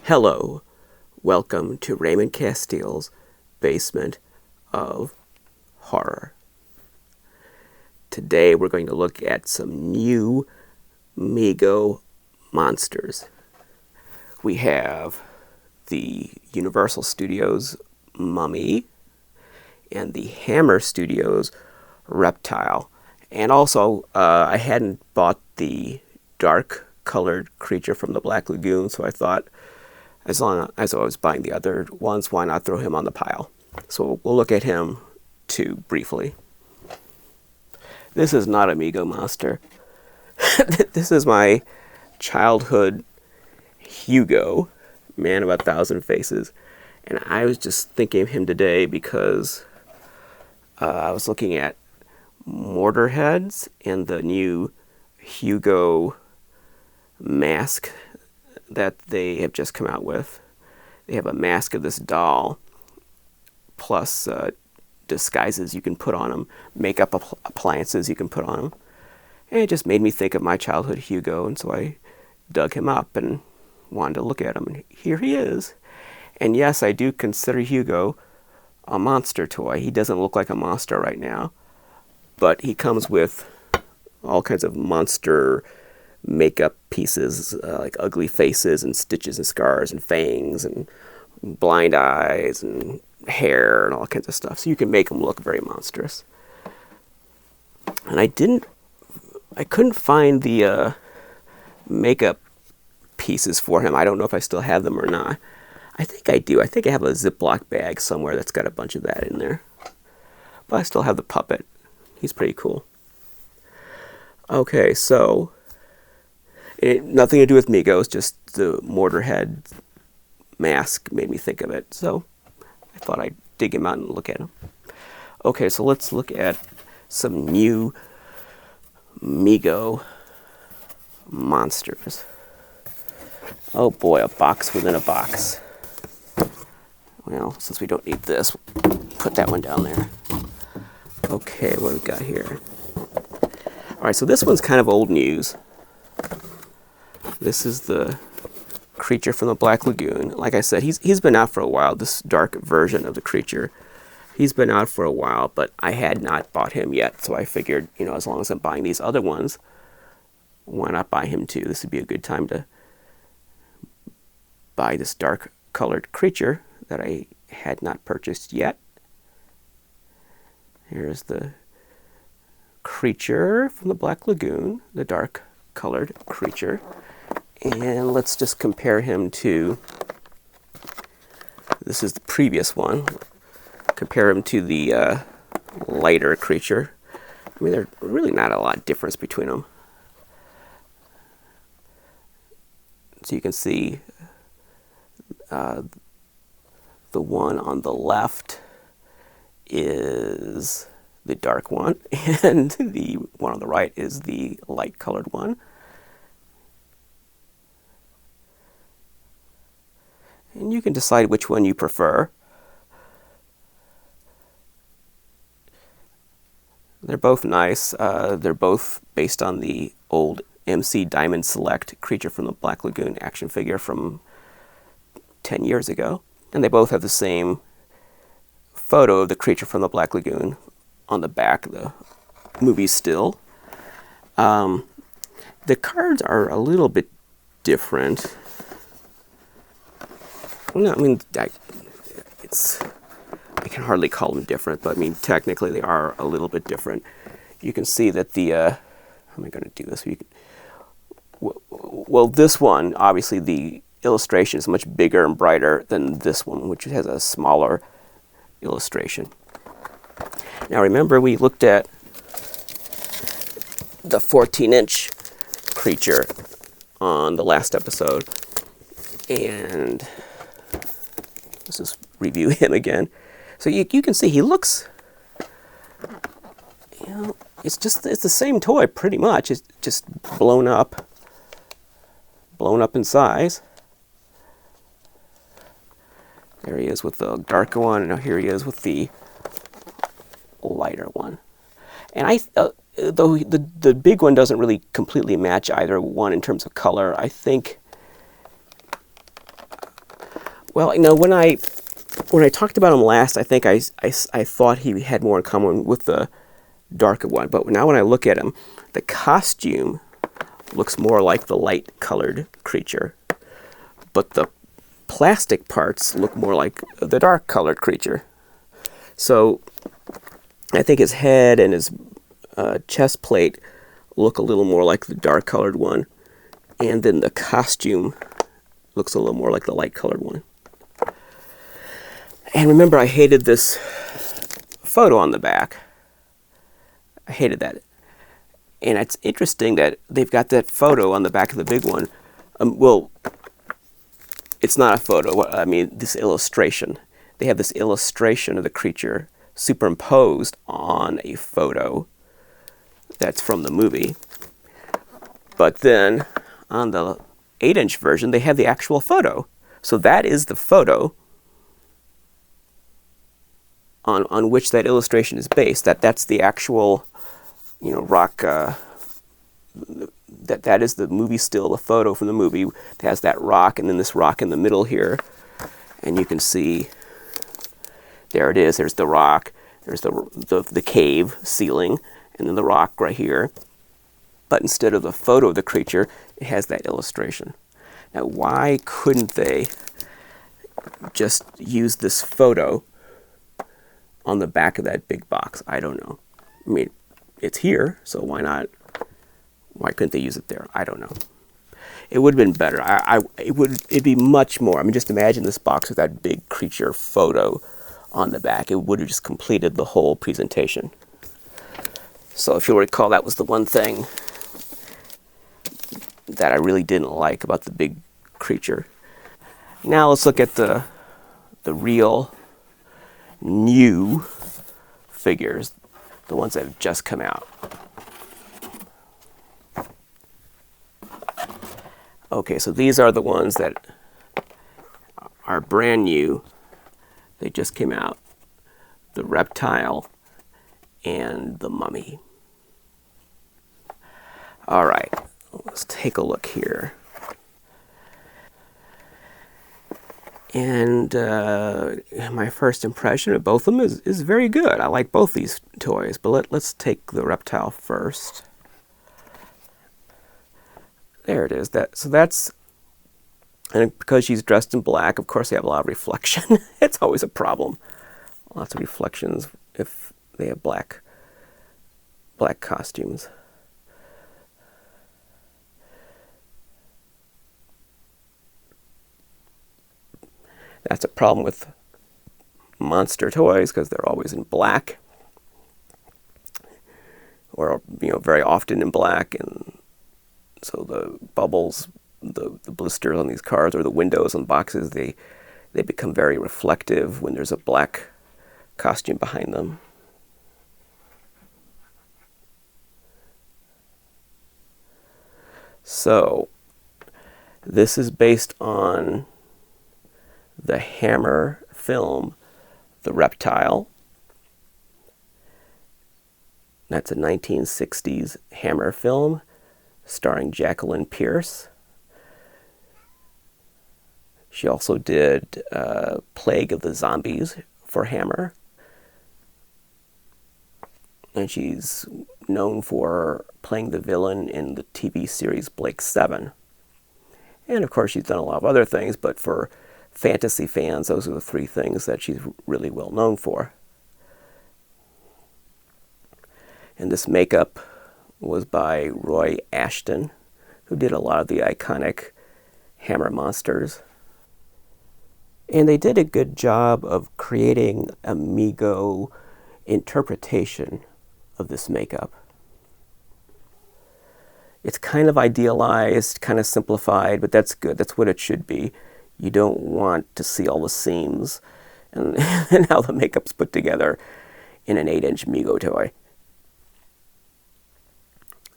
Hello, welcome to Raymond Castile's Basement of Horror. Today we're going to look at some new Mego monsters. We have the Universal Studios Mummy and the Hammer Studios Reptile. And also, I hadn't bought the dark colored creature from the Black Lagoon, so I thought, as long as I was buying the other ones, why not throw him on the pile? So we'll look at him too briefly. This is not a Mego monster. This is my childhood Hugo, man of 1,000 faces. And I was just thinking of him today because I was looking at mortar heads and the new Hugo mask that they have just come out with. They have a mask of this doll, plus disguises you can put on him, makeup appliances you can put on him. And it just made me think of my childhood Hugo, and so I dug him up and wanted to look at him, and here he is. And yes, I do consider Hugo a monster toy. He doesn't look like a monster right now, but he comes with all kinds of monster makeup pieces, like ugly faces and stitches and scars and fangs and blind eyes and hair and all kinds of stuff. So you can make him look very monstrous. And I couldn't find the makeup pieces for him. I don't know if I still have them or not. I think I do. I think I have a Ziploc bag somewhere that's got a bunch of that in there. But I still have the puppet. He's pretty cool. Okay, so nothing to do with Mego, just the mortar head mask made me think of it. So I thought I'd dig him out and look at him. Okay, so let's look at some new Mego monsters. Oh boy, a box within a box. Well, since we don't need this, we'll put that one down there. Okay, what do we got here? Alright, so this one's kind of old news. This is the creature from the Black Lagoon. Like I said, he's been out for a while, this dark version of the creature. He's been out for a while, but I had not bought him yet, so I figured, as long as I'm buying these other ones, why not buy him too? This would be a good time to buy this dark colored creature that I had not purchased yet. Here's the creature from the Black Lagoon, the dark colored creature. And let's just compare him to, this is the previous one, compare him to the lighter creature. I mean, there's really not a lot of difference between them. So you can see the one on the left is the dark one, and the one on the right is the light colored one. And you can decide which one you prefer. They're both nice. They're both based on the old MC Diamond Select Creature from the Black Lagoon action figure from 10 years ago. And they both have the same photo of the creature from the Black Lagoon on the back of the movie still. The cards are a little bit different. No, I mean, I can hardly call them different, but I mean, technically they are a little bit different. You can see that the, how am I going to do this? Well, this one, obviously the illustration is much bigger and brighter than this one, which has a smaller illustration. Now remember, we looked at the 14-inch creature on the last episode, and let's just review him again. So you can see he looks, it's the same toy pretty much. It's just blown up in size. There he is with the darker one, and now here he is with the lighter one. And though the big one doesn't really completely match either one in terms of color, I think Well, you know, when I talked about him last, I think I thought he had more in common with the darker one. But now when I look at him, the costume looks more like the light-colored creature, but the plastic parts look more like the dark-colored creature. So I think his head and his chest plate look a little more like the dark-colored one, and then the costume looks a little more like the light-colored one. And remember, I hated this photo on the back. I hated that. And it's interesting that they've got that photo on the back of the big one. Well, it's not a photo. I mean, this illustration. They have this illustration of the creature superimposed on a photo that's from the movie. But then on the 8-inch version, they have the actual photo. So that is the photo on which that illustration is based. That's the actual, you know, rock. That is the movie still, the photo from the movie. It has that rock and then this rock in the middle here, and you can see there it is. There's the rock. There's the cave ceiling, and then the rock right here. But instead of the photo of the creature, it has that illustration. Now, why couldn't they just use this photo on the back of that big box? I don't know. I mean, it's here, so why not? Why couldn't they use it there? I don't know. It would have been better. It'd be much more. I mean, just imagine this box with that big creature photo on the back. It would have just completed the whole presentation. So if you'll recall, that was the one thing that I really didn't like about the big creature. Now let's look at the real new figures, the ones that have just come out. Okay, so these are the ones that are brand new. They just came out. The Reptile and the Mummy. All right, let's take a look here. And my first impression of both of them is very good. I like both these toys, but let's take the Reptile first. There it is. So that's, and because she's dressed in black, of course they have a lot of reflection. It's always a problem. Lots of reflections if they have black costumes. That's a problem with monster toys because they're always in black, or very often in black, and so the bubbles, the blisters on these cars or the windows on boxes, they become very reflective when there's a black costume behind them. So this is based on the Hammer film, The Reptile. That's a 1960s Hammer film starring Jacqueline Pierce. She also did Plague of the Zombies for Hammer. And she's known for playing the villain in the TV series Blake 7. And of course she's done a lot of other things, but for fantasy fans, those are the three things that she's really well known for. And this makeup was by Roy Ashton, who did a lot of the iconic Hammer monsters. And they did a good job of creating a Mego interpretation of this makeup. It's kind of idealized, kind of simplified, but that's good. That's what it should be. You don't want to see all the seams and, and how the makeup's put together in an 8-inch Mego toy.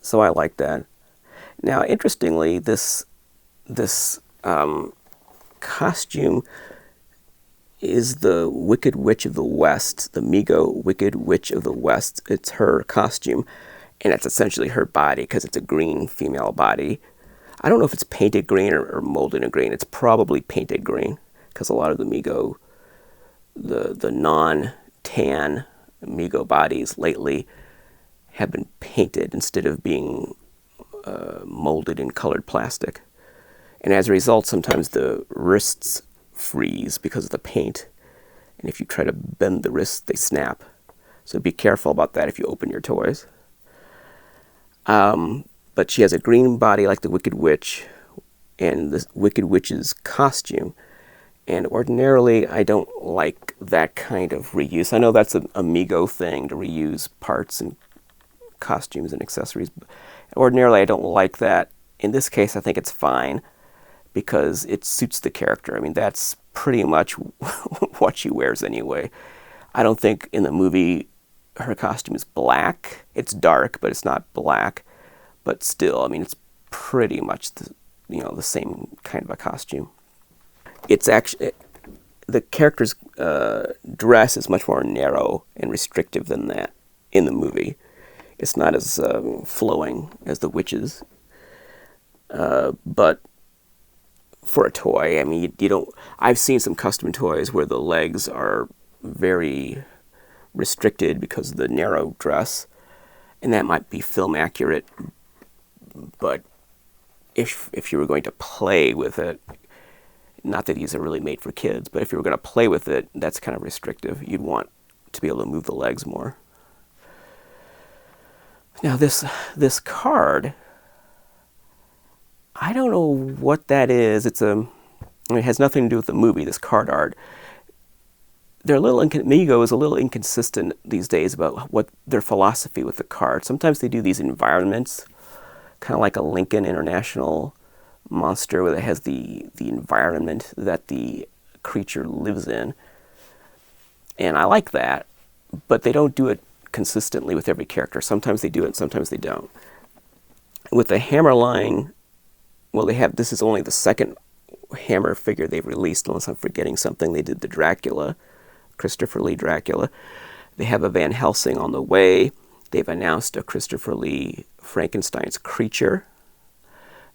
So I like that. Now, interestingly, this costume is the Wicked Witch of the West, the Mego Wicked Witch of the West. It's her costume, and it's essentially her body because it's a green female body. I don't know if it's painted green or molded in green. It's probably painted green because a lot of the Mego, the non-tan Mego bodies lately have been painted instead of being molded in colored plastic. And as a result, sometimes the wrists freeze because of the paint. And if you try to bend the wrists, they snap. So be careful about that if you open your toys. But she has a green body like the Wicked Witch and the Wicked Witch's costume. And ordinarily, I don't like that kind of reuse. I know that's a Mego thing to reuse parts and costumes and accessories. Ordinarily, I don't like that. In this case, I think it's fine because it suits the character. I mean, that's pretty much what she wears anyway. I don't think in the movie her costume is black. It's dark, but it's not black. But still, I mean, it's pretty much the same kind of a costume. It's actually, the character's dress is much more narrow and restrictive than that in the movie. It's not as flowing as the witches. But for a toy, I mean, you don't. I've seen some custom toys where the legs are very restricted because of the narrow dress, and that might be film accurate. But if you were going to play with it, not that these are really made for kids, but if you were going to play with it, that's kind of restrictive. You'd want to be able to move the legs more. Now this card, I don't know what that is. It has nothing to do with the movie, this card art. Mego is a little inconsistent these days about what their philosophy with the card. Sometimes they do these environments, kind of like a Lincoln International monster where it has the environment that the creature lives in. And I like that, but they don't do it consistently with every character. Sometimes they do it, sometimes they don't. With the Hammer line, well, this is only the second Hammer figure they've released, unless I'm forgetting something. They did the Dracula, Christopher Lee Dracula. They have a Van Helsing on the way. They've announced a Christopher Lee Frankenstein's creature.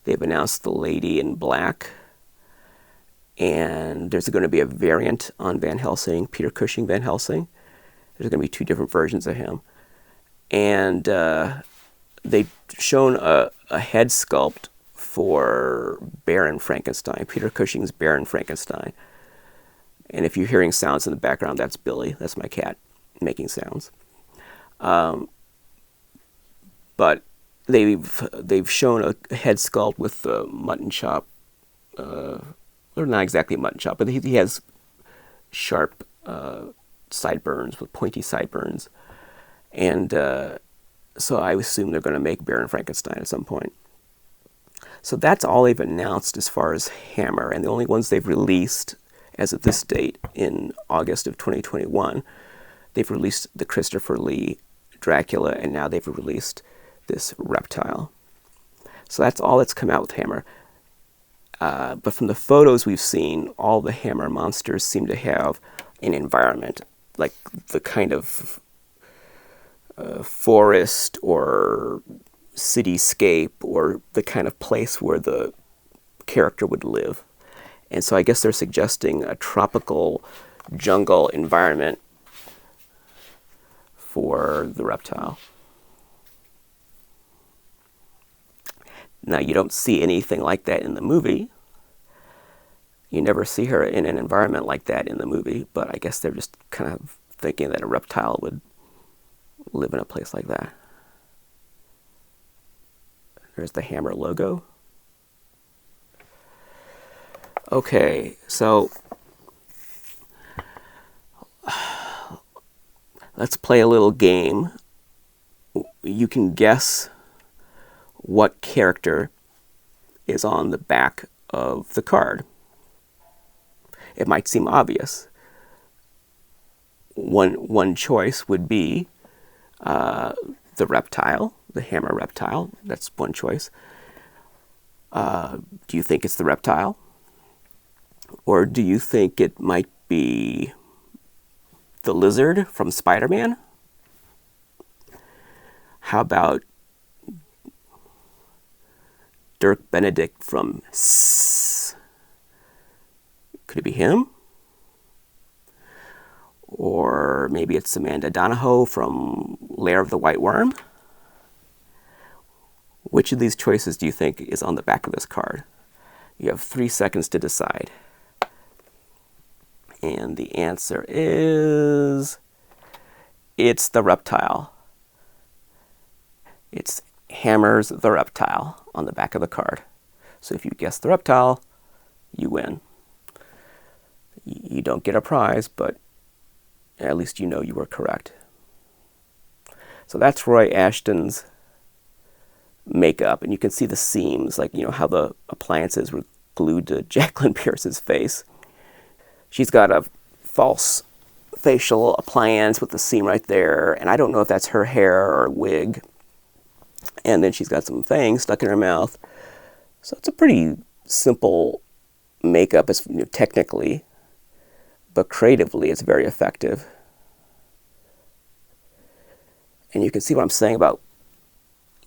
They've announced the Lady in Black. And there's going to be a variant on Van Helsing, Peter Cushing Van Helsing. There's going to be 2 different versions of him. And they've shown a head sculpt for Baron Frankenstein, Peter Cushing's Baron Frankenstein. And if you're hearing sounds in the background, that's Billy. That's my cat making sounds. But they've shown a head sculpt with the mutton chop, or not exactly mutton chop, but he has sharp sideburns with pointy sideburns. And so I assume they're going to make Baron Frankenstein at some point. So that's all they've announced as far as Hammer, and the only ones they've released as of this date in August of 2021, they've released the Christopher Lee Dracula, and now they've released this Reptile. So that's all that's come out with Hammer. But from the photos we've seen, all the Hammer monsters seem to have an environment, like the kind of forest or cityscape or the kind of place where the character would live. And so I guess they're suggesting a tropical jungle environment for the Reptile. Now, you don't see anything like that in the movie. You never see her in an environment like that in the movie, but I guess they're just kind of thinking that a reptile would live in a place like that. There's the Hammer logo. Okay, so let's play a little game. You can guess what character is on the back of the card. It might seem obvious. One choice would be the Reptile, the Hammer Reptile. That's one choice. Do you think it's the Reptile? Or do you think it might be the Lizard from Spider-Man? How about Dirk Benedict from S? Could it be him? Or maybe it's Amanda Donahoe from Lair of the White Worm. Which of these choices do you think is on the back of this card? You have 3 seconds to decide. And the answer is... it's the Reptile. It's Hammer's The Reptile on the back of the card. So if you guess the Reptile, you win. You don't get a prize, but at least you know you were correct. So that's Roy Ashton's makeup, and you can see the seams, like, you know, how the appliances were glued to Jacqueline Pierce's face. She's got a false facial appliance with the seam right there, and I don't know if that's her hair or wig. And then she's got some fangs stuck in her mouth. So it's a pretty simple makeup, as you know, technically, but creatively it's very effective. And you can see what I'm saying about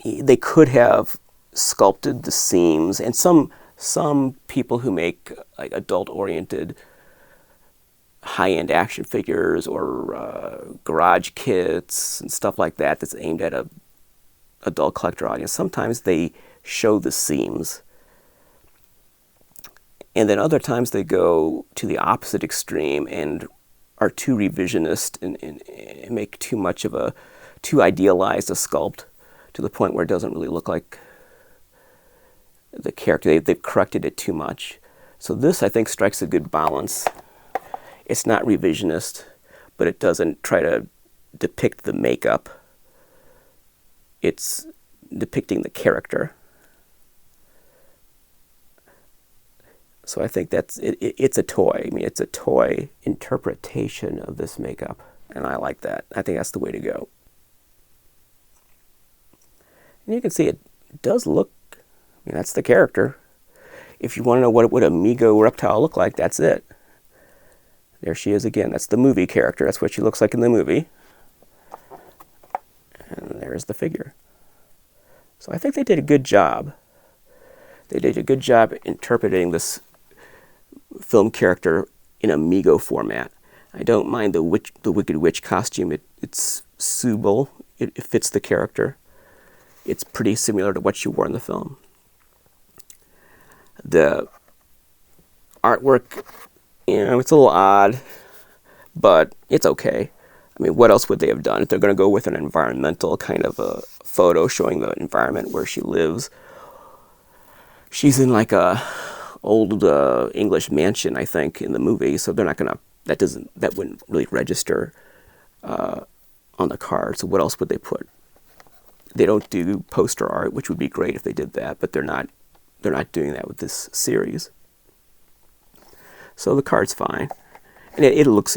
they could have sculpted the seams, and some people who make like adult-oriented high-end action figures or garage kits and stuff like that that's aimed at a adult collector audience, sometimes they show the seams. And then other times they go to the opposite extreme and are too revisionist and make too idealized a sculpt to the point where it doesn't really look like the character. They've corrected it too much. So this, I think, strikes a good balance. It's not revisionist, but it doesn't try to depict the makeup. It's depicting the character. So I think it's a toy. I mean, it's a toy interpretation of this makeup, and I like that. I think that's the way to go. And you can see it does look, I mean, that's the character. If you want to know what would a Mego Reptile look like, that's it. There she is again. That's the movie character. That's what she looks like in the movie. And there's the figure. So I think they did a good job. They did a good job interpreting this film character in a Mego format. I don't mind the Wicked Witch costume. It's suitable. It fits the character. It's pretty similar to what she wore in the film. The artwork, you know, it's a little odd, but it's okay. I mean, what else would they have done? If they're going to go with an environmental kind of a photo showing the environment where she lives, she's in like a old English mansion, I think, in the movie. So they're not going to. That wouldn't really register on the card. So what else would they put? They don't do poster art, which would be great if they did that, but they're not doing that with this series. So the card's fine, and it looks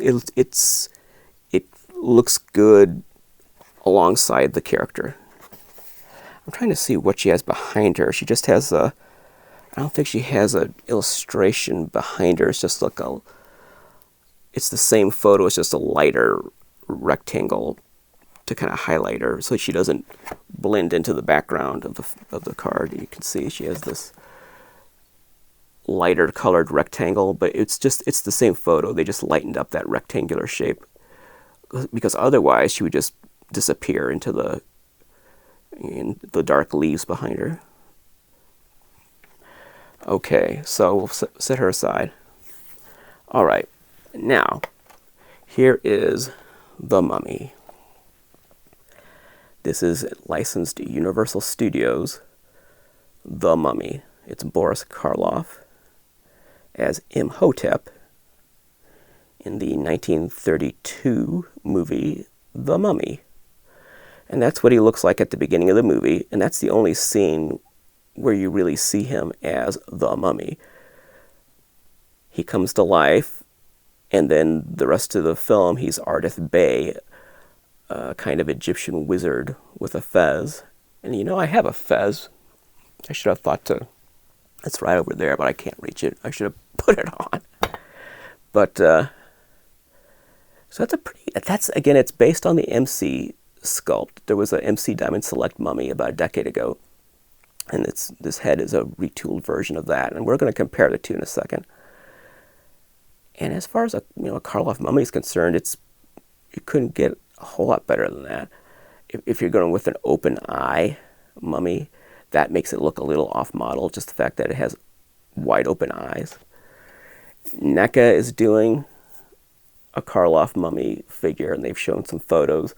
good alongside the character. I'm trying to see what she has behind her. She just has I don't think she has an illustration behind her. It's just like it's the same photo. It's just a lighter rectangle to kind of highlight her, so she doesn't blend into the background of the card. You can see she has this lighter colored rectangle, but it's the same photo. They just lightened up that rectangular shape, because otherwise she would just disappear into the dark leaves behind her. Okay, so we'll set her aside. All right, now here is the Mummy. This is licensed Universal Studios, The Mummy. It's Boris Karloff as Imhotep in the 1932 movie The Mummy. And that's what he looks like at the beginning of the movie, and that's the only scene where you really see him as the Mummy. He comes to life, and then the rest of the film, he's Ardith Bey, a kind of Egyptian wizard with a fez. And you know, I have a fez. I should have thought to... It's right over there, but I can't reach it. I should have put it on. But, so that's, again, it's based on the MC sculpt. There was a MC Diamond Select Mummy about a decade ago. And this head is a retooled version of that. And we're going to compare the two in a second. And as far as a Karloff Mummy is concerned, it's you couldn't get a whole lot better than that. If you're going with an open eye mummy, that makes it look a little off model, just the fact that it has wide open eyes. NECA is doing a Karloff Mummy figure, and they've shown some photos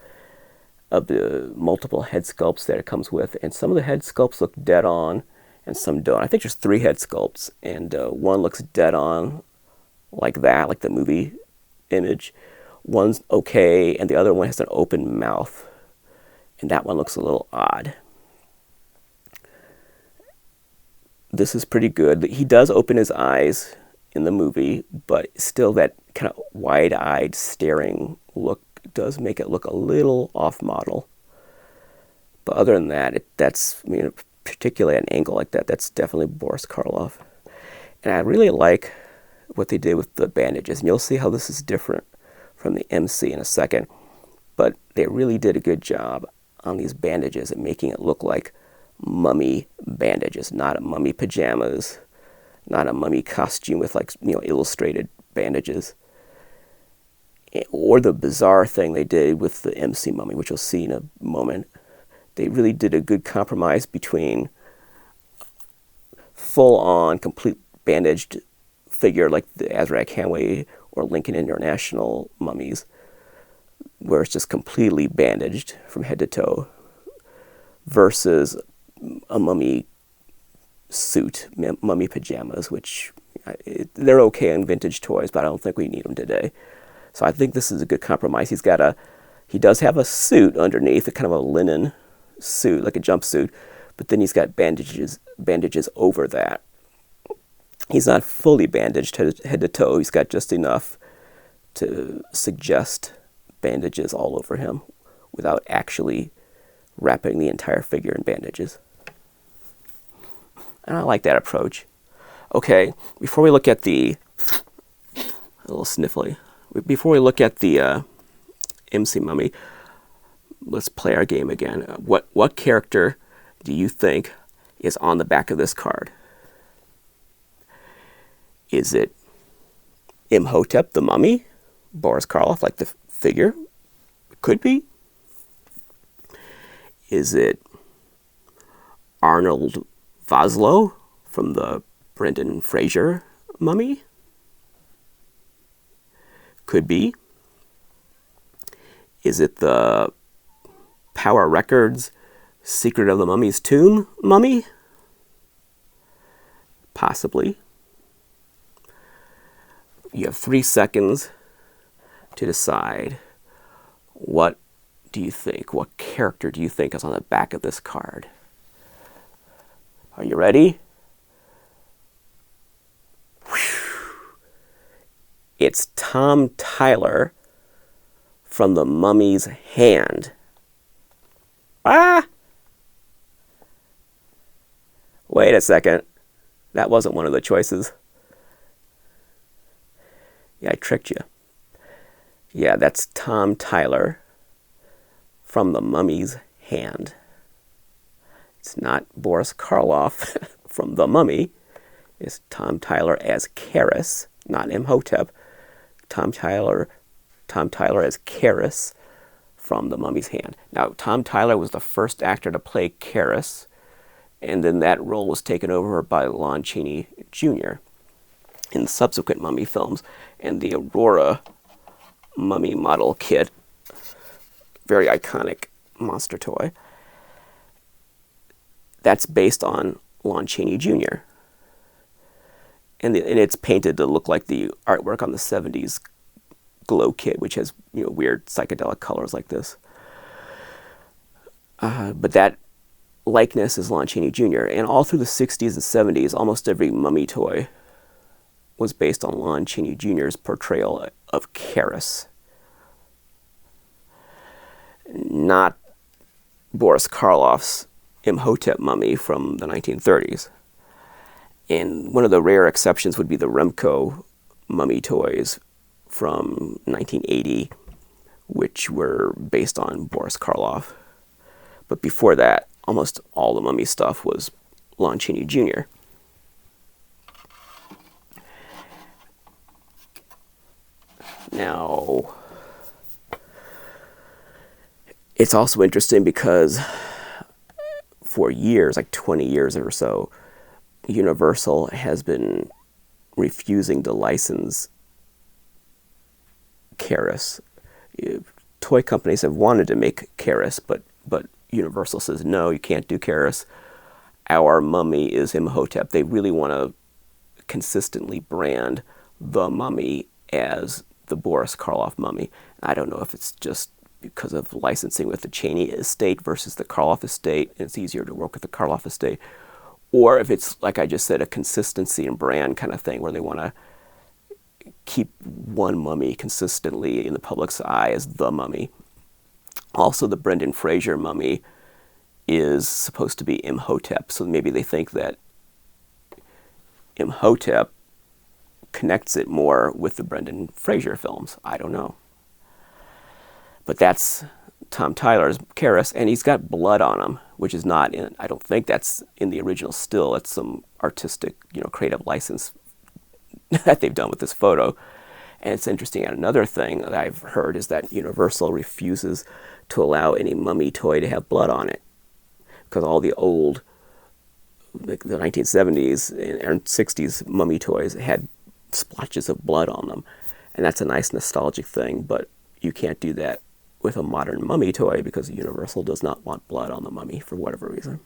of the multiple head sculpts that it comes with, and some of the head sculpts look dead on and some don't. I think there's 3 head sculpts, and one looks dead on like that, like the movie image. One's okay, and the other one has an open mouth, and that one looks a little odd. This is pretty good. He does open his eyes in the movie, but still that kind of wide-eyed staring look does make it look a little off-model. But other than that, that's, you know, particularly at an angle like that, that's definitely Boris Karloff. And I really like what they did with the bandages, and you'll see how this is different from the MC in a second. But they really did a good job on these bandages and making it look like mummy bandages, not a mummy pajamas, not a mummy costume with, like, you know, illustrated bandages. Or the bizarre thing they did with the MC mummy, which you'll see in a moment. They really did a good compromise between full-on, complete bandaged figure like the Azrak Hanway or Lincoln International mummies, where it's just completely bandaged from head to toe, versus a mummy suit, mummy pajamas, which they're okay in vintage toys, but I don't think we need them today. So I think this is a good compromise. He does have a suit underneath, a kind of a linen suit, like a jumpsuit, but then he's got bandages over that. He's not fully bandaged head to toe. He's got just enough to suggest bandages all over him without actually wrapping the entire figure in bandages. And I like that approach. Okay, before we look at a little sniffly, before we look at the MC Mummy, let's play our game again. What character do you think is on the back of this card? Is it Imhotep the Mummy? Boris Karloff, like the figure? Could be. Is it Arnold Vosloo from the Brendan Fraser Mummy? Could be. Is it the Power Records Secret of the Mummy's Tomb Mummy? Possibly. You have 3 seconds to decide what character do you think is on the back of this card. Are you ready? Whew. It's Tom Tyler from The Mummy's Hand. Ah! Wait a second. That wasn't one of the choices. Yeah, I tricked you. Yeah, that's Tom Tyler from The Mummy's Hand. It's not Boris Karloff from The Mummy. It's Tom Tyler as Karis, not Imhotep. Tom Tyler as Karis from The Mummy's Hand. Now, Tom Tyler was the first actor to play Karis, and then that role was taken over by Lon Chaney Jr. in subsequent Mummy films. And the Aurora Mummy model kit, very iconic monster toy, that's based on Lon Chaney Jr. And it's painted to look like the artwork on the 70s Glow kit, which has, you know, weird psychedelic colors like this. But that likeness is Lon Chaney Jr. And all through the 60s and 70s, almost every Mummy toy was based on Lon Chaney Jr.'s portrayal of Karis, not Boris Karloff's Imhotep Mummy from the 1930s. And one of the rare exceptions would be the Remco Mummy toys from 1980, which were based on Boris Karloff. But before that, almost all the Mummy stuff was Lon Chaney Jr. Now, It's also interesting because for years, like 20 years or so, Universal has been refusing to license Karis. Toy companies have wanted to make Karis, but Universal says, no, you can't do Karis. Our mummy is Imhotep. They really want to consistently brand the mummy as the Boris Karloff mummy. I don't know if it's just because of licensing with the Cheney estate versus the Karloff estate, and it's easier to work with the Karloff estate, or if it's, like I just said, a consistency and brand kind of thing where they want to keep one mummy consistently in the public's eye as the mummy. Also, the Brendan Fraser mummy is supposed to be Imhotep, so maybe they think that Imhotep connects it more with the Brendan Fraser films. I don't know. But that's Tom Tyler's Karis, and he's got blood on him, which is not in, I don't think that's in the original still. It's some artistic, creative license that they've done with this photo. And it's interesting, and another thing that I've heard is that Universal refuses to allow any mummy toy to have blood on it, because all the old, like the 1970s and 60s mummy toys had splotches of blood on them. And that's a nice nostalgic thing, but you can't do that with a modern mummy toy because Universal does not want blood on the mummy for whatever reason.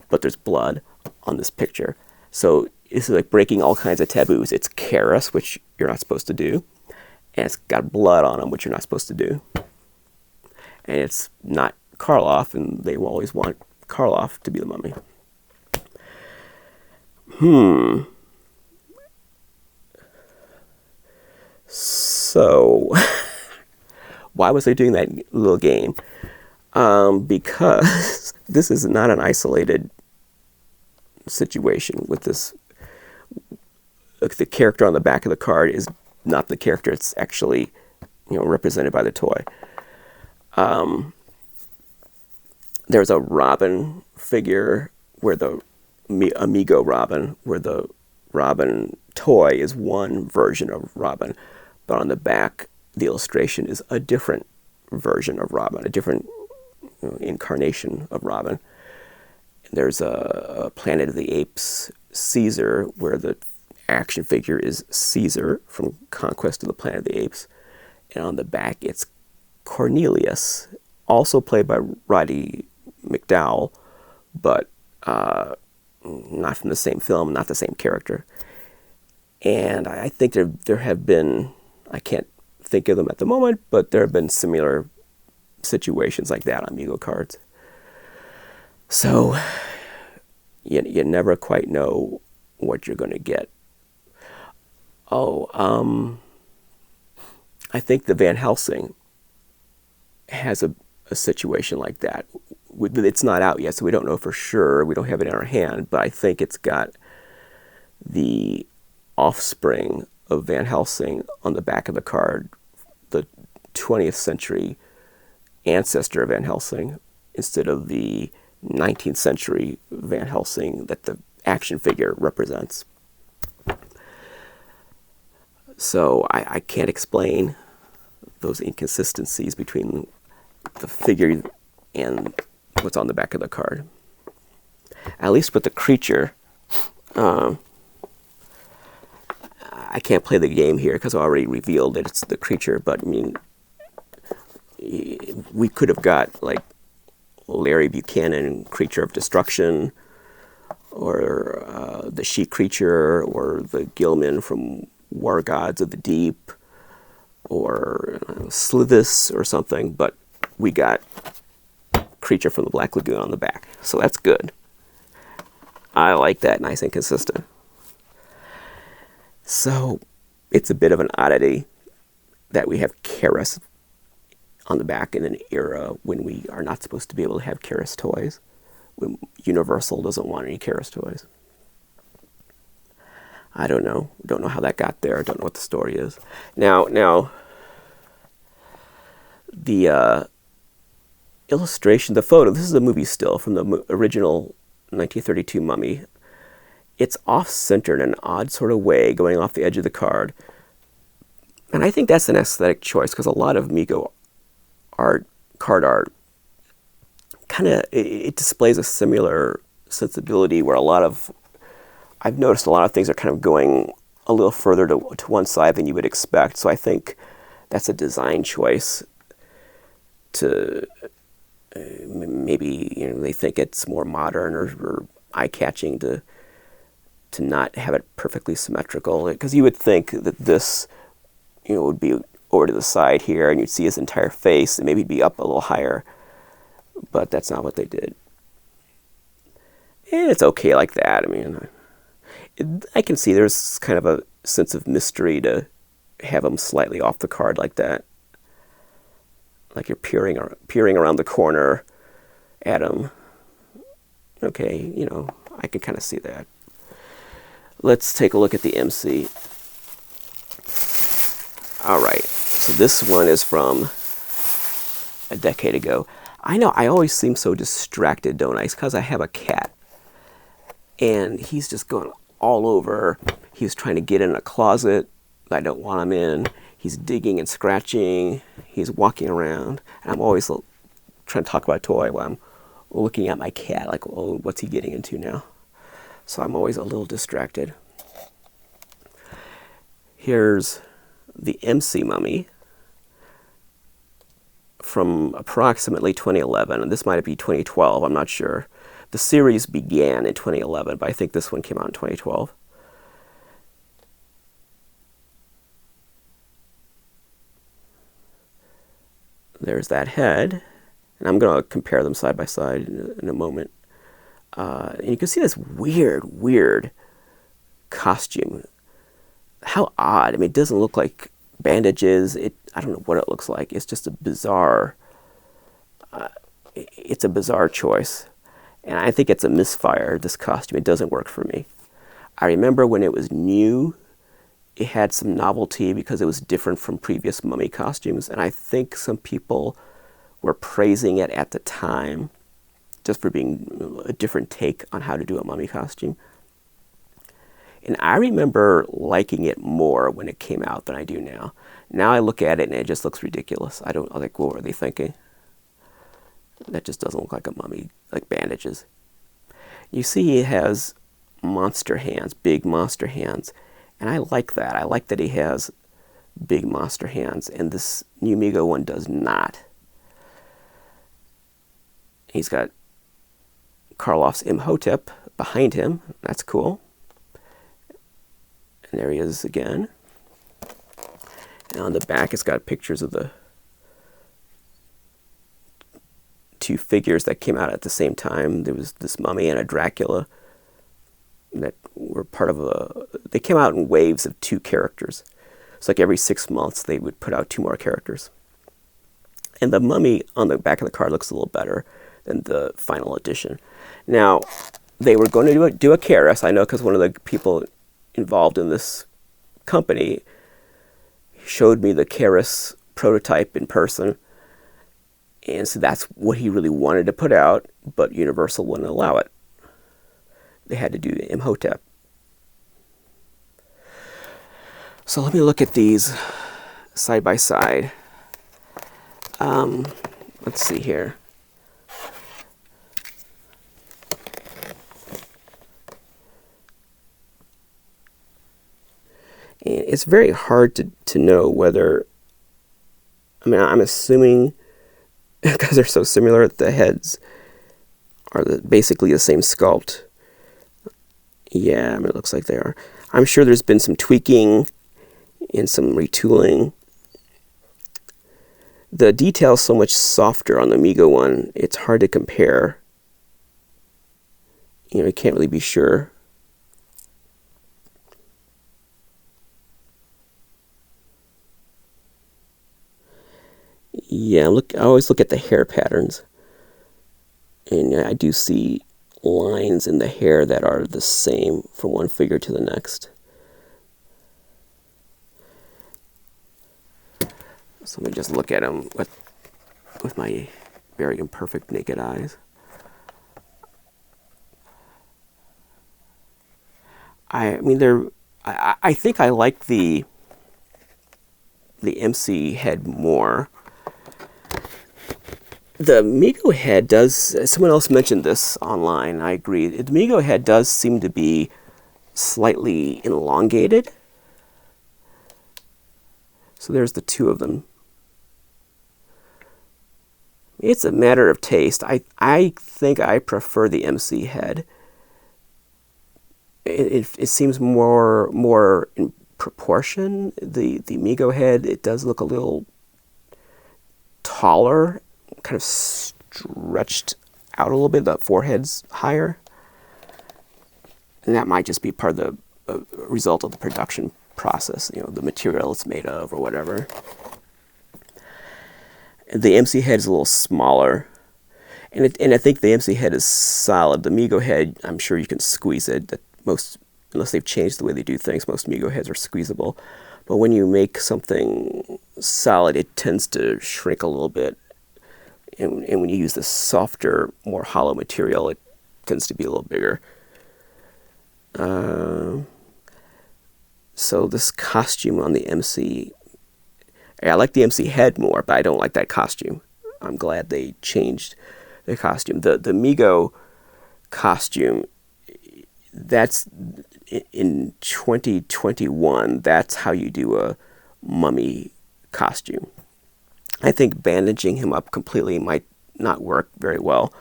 But there's blood on this picture. So this is like breaking all kinds of taboos. It's Karis, which you're not supposed to do. And it's got blood on them, which you're not supposed to do. And it's not Karloff, and they will always want Karloff to be the mummy. So, why was I doing that little game? Because this is not an isolated situation with this. Look, the character on the back of the card is not the character it's actually, represented by the toy. There's a Robin figure where the Mego Robin, where the Robin toy is one version of Robin, but on the back, the illustration is a different version of Robin, a different incarnation of Robin. There's a Planet of the Apes Caesar, where the action figure is Caesar from Conquest of the Planet of the Apes. And on the back, it's Cornelius, also played by Roddy McDowell, but not from the same film, not the same character. And I think there have been, I can't think of them at the moment, but there have been similar situations like that on Mego cards. So you never quite know what you're going to get. I think the Van Helsing has a situation like that. It's not out yet, so we don't know for sure. We don't have it in our hand, but I think it's got the offspring of Van Helsing on the back of the card, the 20th century ancestor of Van Helsing, instead of the 19th century Van Helsing that the action figure represents. So I can't explain those inconsistencies between the figure and what's on the back of the card. At least with the creature, I can't play the game here because I already revealed that it's the creature, but I mean, we could have got like Larry Buchanan, Creature of Destruction, or the She Creature, or the Gilman from War Gods of the Deep, or Slithis or something, but we got Creature from the Black Lagoon on the back, so that's good. I like that, nice and consistent. So it's a bit of an oddity that we have Karis on the back in an era when we are not supposed to be able to have Karis toys, when Universal doesn't want any Karis toys. I don't know. Don't know how that got there. I don't know what the story is. Now, the illustration, the photo, this is a movie still from the original 1932 Mummy. It's off-centered in an odd sort of way, going off the edge of the card. And I think that's an aesthetic choice, because a lot of Mego art, card art, it displays a similar sensibility where I've noticed a lot of things are kind of going a little further to one side than you would expect. So I think that's a design choice to maybe, you know, they think it's more modern or eye-catching to not have it perfectly symmetrical, because you would think that this, you know, would be over to the side here and you'd see his entire face and maybe be up a little higher, but that's not what they did. And it's okay like that. I mean, I can see there's kind of a sense of mystery to have him slightly off the card like that, like you're peering around the corner at him. Okay, you know, I can kind of see that. Let's take a look at the MC. All right, so this one is from a decade ago. I know I always seem so distracted, don't I? It's because I have a cat. And he's just going all over. He's trying to get in a closet I don't want him in. He's digging and scratching. He's walking around. And I'm always trying to talk about a toy while I'm looking at my cat, like, oh, what's he getting into now? So I'm always a little distracted. Here's the MC Mummy from approximately 2011, and this might be 2012, I'm not sure. The series began in 2011, but I think this one came out in 2012. There's that head, and I'm going to compare them side by side in a moment. And you can see this weird costume. How odd. I mean, it doesn't look like bandages. I don't know what it looks like. It's just a bizarre, it's a bizarre choice. And I think it's a misfire, this costume. It doesn't work for me. I remember when it was new, it had some novelty because it was different from previous mummy costumes. And I think some people were praising it at the time just for being a different take on how to do a mummy costume. And I remember liking it more when it came out than I do now. Now I look at it and it just looks ridiculous. I'm like, what were they thinking? That just doesn't look like a mummy, like bandages. You see he has monster hands, big monster hands. And I like that. I like that he has big monster hands. And this new Mego one does not. He's got Karloff's Imhotep behind him. That's cool. And there he is again. And on the back, it's got pictures of the two figures that came out at the same time. There was this mummy and a Dracula that were part of they came out in waves of 2 characters. It's like every 6 months they would put out 2 more characters. And the mummy on the back of the card looks a little better than the final edition. Now, they were going to do a Keris, I know, because one of the people involved in this company showed me the Keris prototype in person. And so that's what he really wanted to put out, but Universal wouldn't allow it. They had to do the Imhotep. So let me look at these side by side. Let's see here. And it's very hard to know whether, I mean, I'm assuming, because they're so similar, the heads are basically the same sculpt. Yeah, I mean, it looks like they are. I'm sure there's been some tweaking and some retooling. The detail's so much softer on the Mego one, it's hard to compare. You know, you can't really be sure. Yeah, I always look at the hair patterns. And I do see lines in the hair that are the same from one figure to the next. So let me just look at them with my very imperfect naked eyes. I mean, I think I like the MC head more. The Mego head does, someone else mentioned this online, I agree. The Mego head does seem to be slightly elongated. So there's the two of them. It's a matter of taste. I think I prefer the MC head. It seems more in proportion. The Mego head, it does look a little taller, kind of stretched out a little bit. The forehead's higher. And that might just be part of the result of the production process, you know, the material it's made of or whatever. The MC head is a little smaller. And I think the MC head is solid. The Mego head, I'm sure you can squeeze it. Unless they've changed the way they do things, most Mego heads are squeezable. But when you make something solid, it tends to shrink a little bit. And when you use the softer, more hollow material, it tends to be a little bigger. So this costume on the MC, I like the MC head more, but I don't like that costume. I'm glad they changed the costume. The Mego costume, that's in 2021, that's how you do a mummy costume. I think bandaging him up completely might not work very well,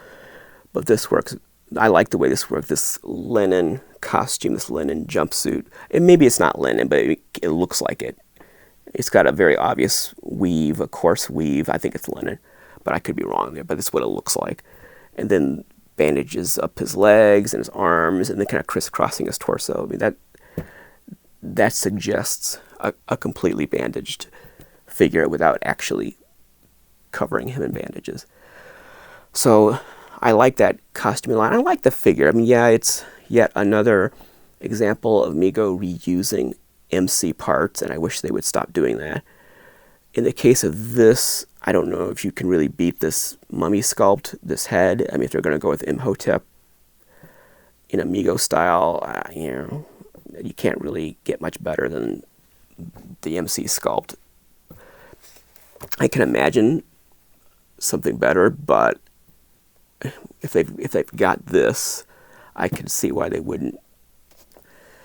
but this works. I like the way this works. This linen costume, this linen jumpsuit, and maybe it's not linen, but it looks like it. It's got a very obvious weave, a coarse weave. I think it's linen, but I could be wrong there, but that's what it looks like. And then bandages up his legs and his arms, and then kind of crisscrossing his torso. I mean, that suggests a completely bandaged figure without actually covering him in bandages. So I like that costume line. I like the figure. I mean, yeah, it's yet another example of Mego reusing MC parts, and I wish they would stop doing that. In the case of this, I don't know if you can really beat this mummy sculpt, this head. I mean, if they're going to go with Imhotep in a Mego style, you can't really get much better than the MC sculpt. I can imagine something better, but if they've got this, I can see why they wouldn't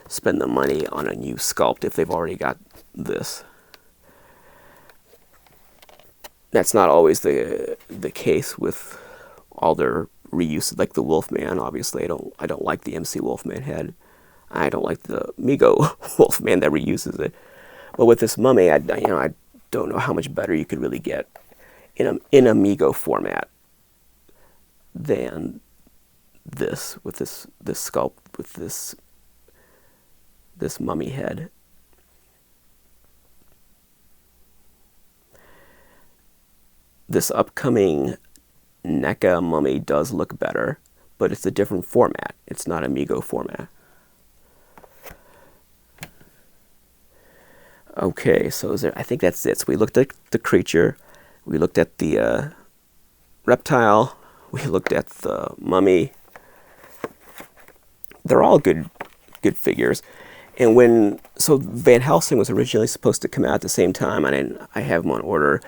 spend the money on a new sculpt if they've already got this. That's not always the case with all their reuse, like the Wolfman. Obviously, I don't like the MC Wolfman head. I don't like the Mego Wolfman that reuses it. But with this mummy, I don't know how much better you could really get in a Mego format than this, with this sculpt, with this mummy head. This upcoming NECA Mummy does look better, but it's a different format. It's not a Mego format. Okay, so I think that's it. So we looked at the creature, we looked at the reptile, we looked at the mummy. They're all good figures. And so Van Helsing was originally supposed to come out at the same time, and I have him on order.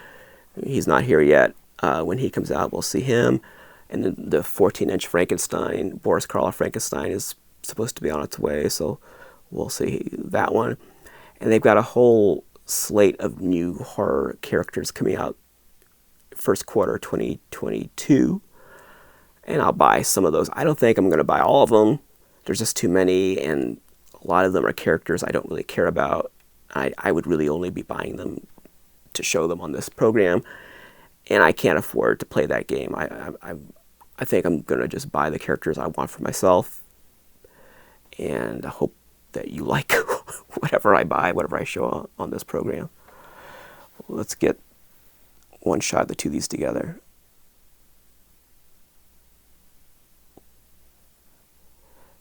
He's not here yet. When he comes out, we'll see him. And then the 14-inch Frankenstein, Boris Karloff Frankenstein, is supposed to be on its way, so we'll see that one. And they've got a whole slate of new horror characters coming out first quarter 2022. And I'll buy some of those. I don't think I'm going to buy all of them. There's just too many, and a lot of them are characters I don't really care about. I would really only be buying them to show them on this program, and I can't afford to play that game. I think I'm going to just buy the characters I want for myself, and I hope that you like whatever I buy, whatever I show on this program. Let's get one shot of the two of these together.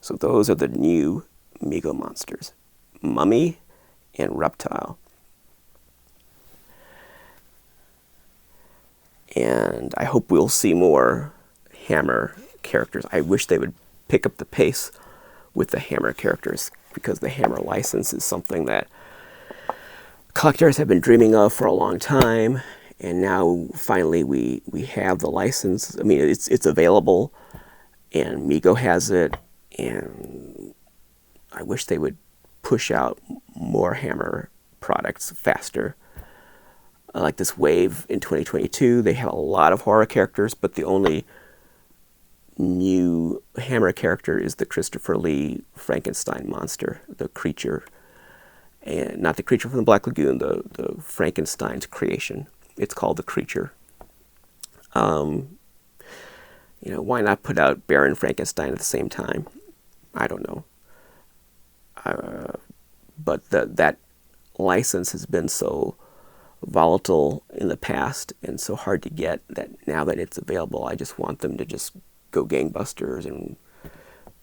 So those are the new Mego monsters, Mummy and Reptile. And I hope we'll see more Hammer characters. I wish they would pick up the pace with the Hammer characters, because the Hammer license is something that collectors have been dreaming of for a long time, And now finally we have the license. I mean, it's available, and Mego has it, and I wish they would push out more Hammer products faster. Like this wave in 2022, they have a lot of horror characters, but the only new Hammer character is the Christopher Lee Frankenstein monster, the creature, and not the creature from the Black Lagoon, the Frankenstein's creation. It's called the creature. You know, why not put out Baron Frankenstein at the same time? I don't know. But that license has been so volatile in the past and so hard to get that now that it's available, I just want them to just go gangbusters and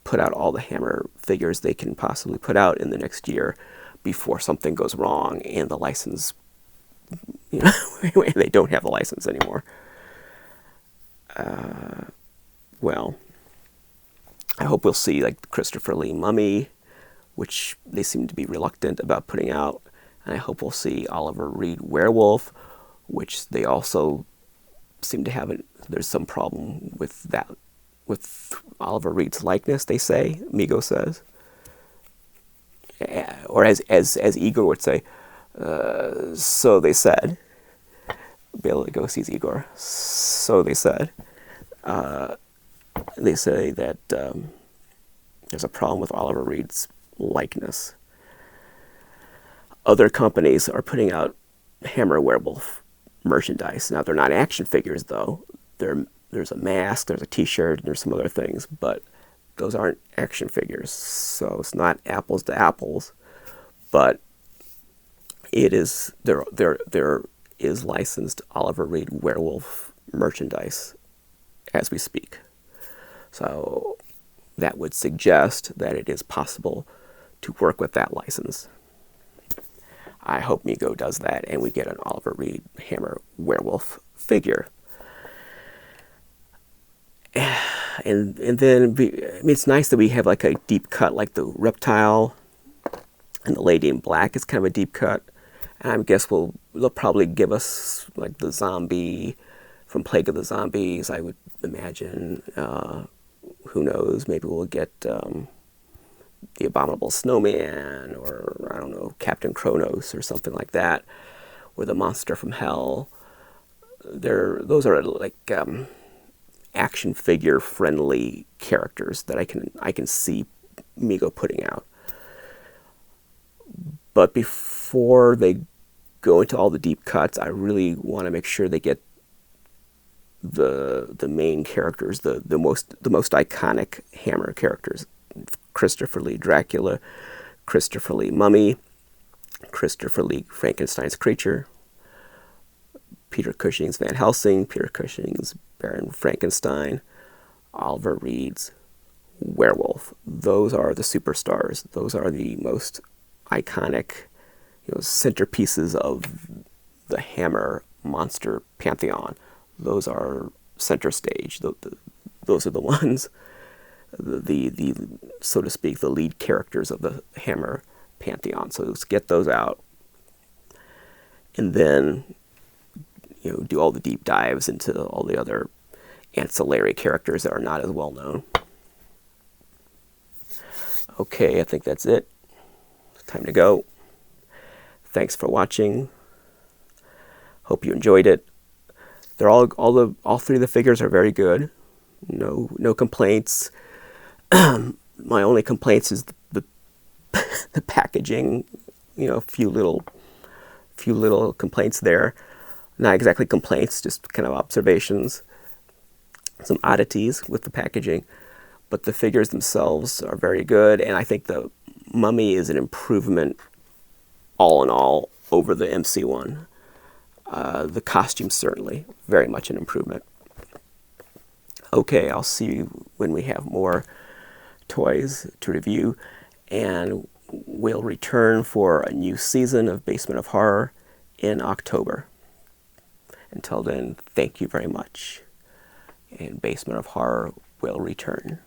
put out all the Hammer figures they can possibly put out in the next year before something goes wrong and the license, you know, they don't have the license anymore. Well, I hope we'll see like Christopher Lee Mummy, which they seem to be reluctant about putting out. And I hope we'll see Oliver Reed Werewolf, which they also seem to have there's some problem with that, with Oliver Reed's likeness, they say, Mego says. Or as Igor would say, so they said. Bela Lugosi's Igor. So they said. They say that there's a problem with Oliver Reed's likeness. Other companies are putting out Hammer Werewolf merchandise. Now, they're not action figures, though. There's a mask, there's a t-shirt, and there's some other things, but those aren't action figures, so it's not apples to apples. But it is there is licensed Oliver Reed Werewolf merchandise as we speak. So that would suggest that it is possible to work with that license. I hope Mego does that and we get an Oliver Reed Hammer Werewolf figure. And then, I mean, it's nice that we have like a deep cut, like the Reptile and the Lady in Black is kind of a deep cut. And I guess they'll probably give us like the zombie from Plague of the Zombies, I would imagine. Who knows? Maybe we'll get the Abominable Snowman, or I don't know, Captain Kronos or something like that, or the Monster from Hell. Those are like action figure friendly characters that I can see Mego putting out. But before they go into all the deep cuts, I really want to make sure they get the main characters, the most iconic Hammer characters. Christopher Lee Dracula, Christopher Lee Mummy, Christopher Lee Frankenstein's creature, Peter Cushing's Van Helsing, Peter Cushing's Baron Frankenstein, Oliver Reed's Werewolf. Those are the superstars. Those are the most iconic, centerpieces of the Hammer monster pantheon. Those are center stage. Those are the ones, the so to speak, the lead characters of the Hammer pantheon. So let's get those out, and then do all the deep dives into all the other ancillary characters that are not as well known. Okay, I think that's it. It's time to go. Thanks for watching. Hope you enjoyed it. They're all three of the figures are very good. No complaints. My only complaints is the packaging. A few little complaints there. Not exactly complaints, just kind of observations. Some oddities with the packaging, but the figures themselves are very good, and I think the Mummy is an improvement, all in all, over the MC one. The costume certainly very much an improvement. Okay, I'll see you when we have more toys to review, and we'll return for a new season of Basement of Horror in October. Until then, thank you very much, and Basement of Horror will return.